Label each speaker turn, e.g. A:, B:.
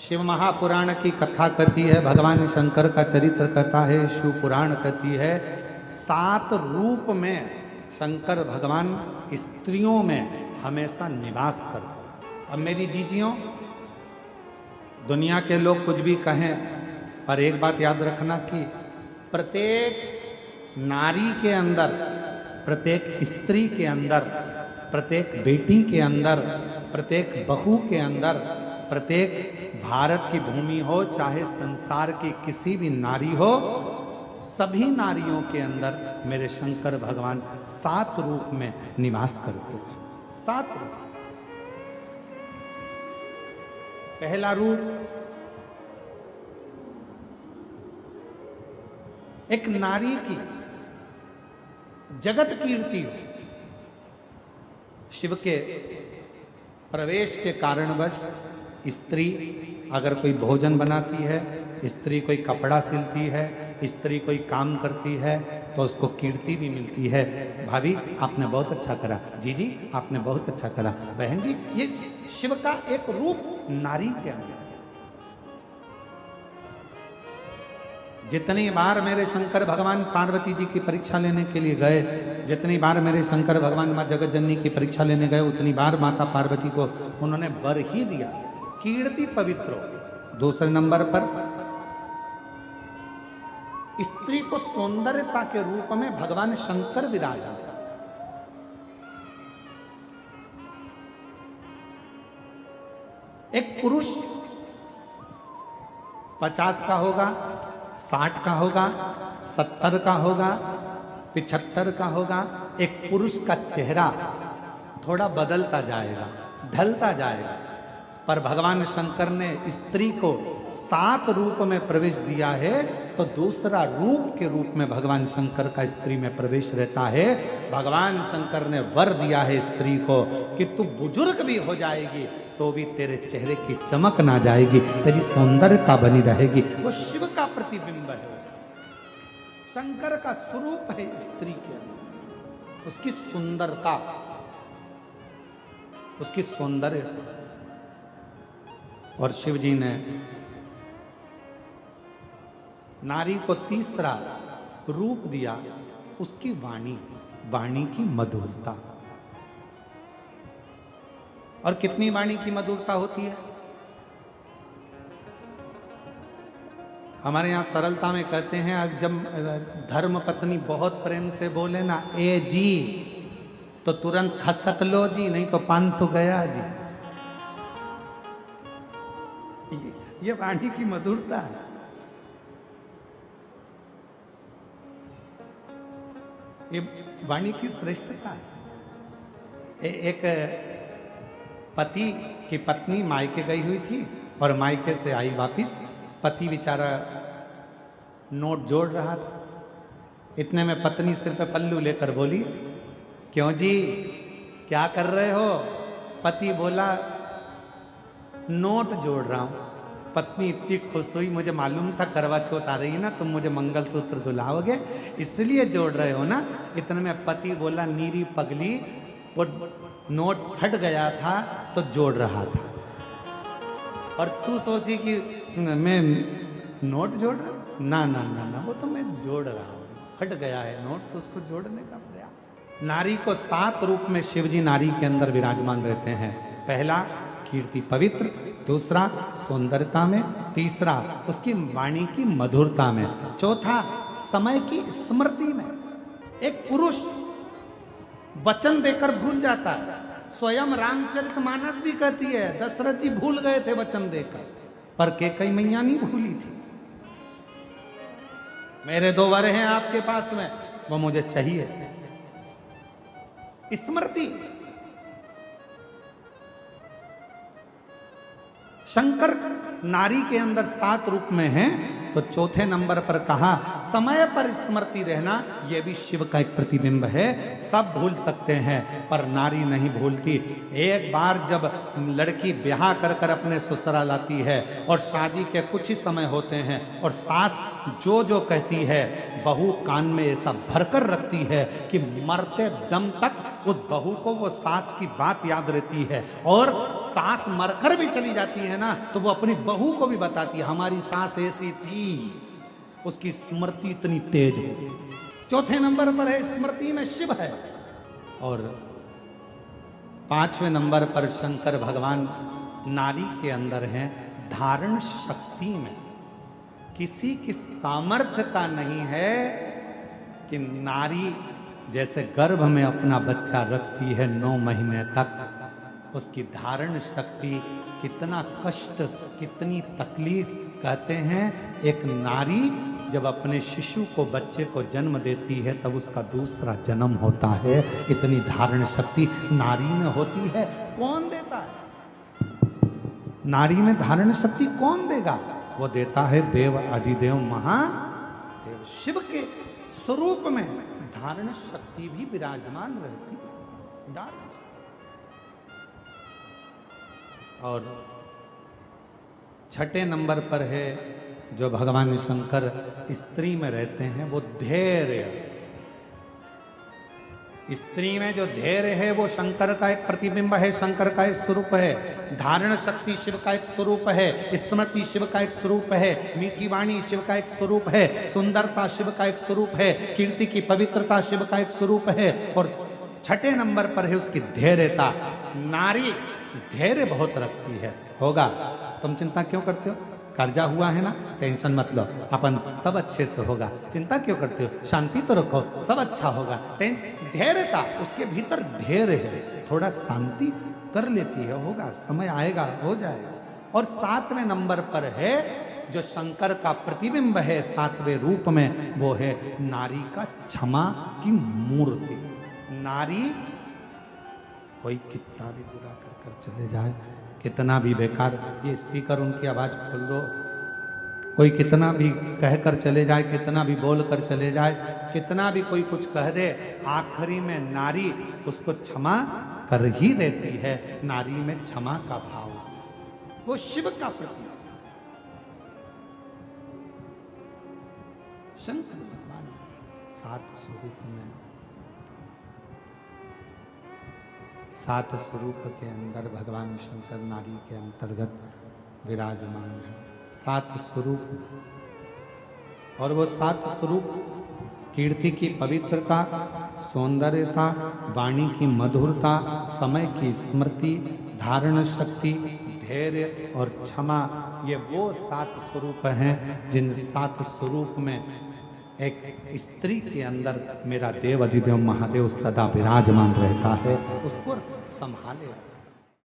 A: शिव महापुराण की कथा कहती है, भगवान शंकर का चरित्र कहता है, शिव पुराण कहती है 7 रूप में शंकर भगवान स्त्रियों में हमेशा निवास करते। अब मेरी जीजियों, दुनिया के लोग कुछ भी कहें, पर एक बात याद रखना कि प्रत्येक नारी के अंदर, प्रत्येक स्त्री के अंदर, प्रत्येक बेटी के अंदर, प्रत्येक बहू के अंदर, प्रत्येक भारत की भूमि हो चाहे संसार की किसी भी नारी हो, सभी नारियों के अंदर मेरे शंकर भगवान 7 रूप में निवास करते हैं। 7 रूप। पहला रूप एक नारी की जगत कीर्ति हो। शिव के प्रवेश के कारणवश स्त्री अगर कोई भोजन बनाती है, स्त्री कोई कपड़ा सिलती है, स्त्री कोई काम करती है, तो उसको कीर्ति भी मिलती है। भाभी आपने बहुत अच्छा करा, जीजी आपने बहुत अच्छा करा, बहन जी, ये शिव का एक रूप नारी के अंदर। जितनी बार मेरे शंकर भगवान पार्वती जी की परीक्षा लेने के लिए गए, जितनी बार मेरे शंकर भगवान माँ जगत जननी की परीक्षा लेने गए, उतनी बार माता पार्वती को उन्होंने वर ही दिया, कीर्ति पवित्र हो। दूसरे नंबर पर स्त्री को सौंदर्यता के रूप में भगवान शंकर विराजा। एक पुरुष 50 का होगा, 60 का होगा, 70 का होगा, 75 का होगा। एक पुरुष का चेहरा थोड़ा बदलता जाएगा, ढलता जाएगा, पर भगवान शंकर ने स्त्री को 7 रूप में प्रवेश दिया है, तो दूसरा रूप के रूप में भगवान शंकर का स्त्री में प्रवेश रहता है। भगवान शंकर ने वर दिया है स्त्री को कि तू बुजुर्ग भी हो जाएगी तो भी तेरे चेहरे की चमक ना जाएगी, तेरी सौंदर्यता बनी रहेगी। वो शिव का प्रतिबिंब है, शंकर का स्वरूप है स्त्री के अंदर, उसकी सुंदरता, उसकी सौंदर्यता। और शिव जी ने नारी को तीसरा रूप दिया, उसकी वाणी, वाणी की मधुरता। और कितनी वाणी की मधुरता होती है? हमारे यहां सरलता में कहते हैं, जब धर्म पत्नी बहुत प्रेम से बोले ना, ए जी, तो तुरंत खसक लो जी, नहीं तो 500 गया जी। ये वाणी की मधुरता है। ये वाणी की श्रेष्ठता है। एक पति की पत्नी मायके गई हुई थी और मायके से आई वापिस। पति बेचारा नोट जोड़ रहा था। इतने में पत्नी सिर पे पल्लू लेकर बोली, क्यों जी क्या कर रहे हो? पति बोला, नोट जोड़ रहा हूं। पत्नी इतनी खुश हुई, मुझे मालूम था करवा चौथ आ रही है ना, तुम मुझे मंगलसूत्र दुलाओगे, इसलिए जोड़ रहे हो ना। इतने में पति बोला, नीरी पगली, वो नोट फट गया था तो जोड़ रहा था। और तू सोची कि मैं नोट जोड़ रहा हूं? ना ना ना ना, वो तो मैं जोड़ रहा हूं, फट गया है नोट तो उसको जोड़ने का प्रयास। नारी को 7 रूप में शिवजी नारी के अंदर विराजमान रहते हैं। पहला कीर्ति पवित्र, दूसरा सौंदर्यता में, तीसरा उसकी वाणी की मधुरता में, चौथा समय की स्मृति में। एक पुरुष वचन देकर भूल जाता है। स्वयं रामचरितमानस भी कहती है, दशरथ जी भूल गए थे वचन देकर, पर कैकेयी मैया नहीं भूली थी। मेरे 2 वर हैं आपके पास में, वो मुझे चाहिए। स्मृति। शंकर नारी के अंदर 7 रूप में हैं, तो चौथे नंबर पर कहा समय पर स्मृति रहना, यह भी शिव का एक प्रतिबिंब है। सब भूल सकते हैं पर नारी नहीं भूलती। एक बार जब लड़की ब्याह कर कर अपने ससुराल आती है और शादी के कुछ ही समय होते हैं और सास जो जो कहती है बहू कान में ऐसा भरकर रखती है कि मरते दम तक उस बहू को वो सास की बात याद रहती है। और सास मरकर भी चली जाती है ना, तो वो अपनी बहू बहू को भी बताती है हमारी सास ऐसी थी, उसकी स्मृति इतनी तेज है। चौथे नंबर पर है स्मृति में शिव है। और पांचवें नंबर पर शंकर भगवान नारी के अंदर हैं धारण शक्ति में। किसी की सामर्थ्यता नहीं है कि नारी जैसे गर्भ में अपना बच्चा रखती है 9 महीने तक, उसकी धारण शक्ति कितना कष्ट, कितनी तकलीफ। कहते हैं एक नारी जब अपने शिशु को, बच्चे को जन्म देती है तब उसका दूसरा जन्म होता है। इतनी धारण शक्ति नारी में होती है। कौन देता है? नारी में धारण शक्ति कौन देगा? वो देता है देव अधिदेव महादेव। शिव के स्वरूप में धारण शक्ति भी विराजमान रहती है। धारण। और छठे नंबर पर है जो भगवान शंकर स्त्री में रहते हैं, वो धैर्य। स्त्री में जो धैर्य है वो शंकर का एक प्रतिबिंब है, शंकर का एक स्वरूप है। धारण शक्ति शिव का एक स्वरूप है, स्मृति शिव का एक स्वरूप है, मीठी वाणी शिव का एक स्वरूप है, सुंदरता शिव का एक स्वरूप है, कीर्ति की पवित्रता शिव का एक स्वरूप है। और छठे नंबर पर है उसकी धैर्यता। नारी धैर्य बहुत रखती है। होगा, तुम चिंता क्यों करते हो? कर्जा हुआ है ना, टेंशन मत लो, अपन सब अच्छे से होगा। चिंता क्यों करते हो? शांति तो रखो, सब अच्छा होगा। धैर्यता, उसके भीतर धैर्य है, थोड़ा शांति कर लेती है, होगा, समय आएगा, हो जाएगा। और 7वें नंबर पर है जो शंकर का प्रतिबिंब है 7वें रूप में, वो है नारी का क्षमा की मूर्ति। नारी कोई कितना भी बुरा कर चले जाए, कितना भी बेकार, ये स्पीकर उनकी आवाज खोल दो, कोई कितना भी कहकर चले जाए, कितना भी बोल कर चले जाए, कितना भी कोई कुछ कह दे, आखिरी में नारी उसको क्षमा कर ही देती है। नारी में क्षमा का भाव, वो शिव का प्रतीक। शंकर भगवान 7 स्वरूप में, 7 स्वरूप के अंदर भगवान शंकर नारी के अंतर्गत विराजमान है। 7 स्वरूप, और वो 7 स्वरूप कीर्ति की पवित्रता, सौंदर्यता, वाणी की मधुरता, समय की स्मृति, धारण शक्ति, धैर्य और क्षमा, ये वो 7 स्वरूप हैं जिन 7 स्वरूप में एक स्त्री के अंदर मेरा देव अधिदेव महादेव सदा विराजमान रहता है। उसको संभाले।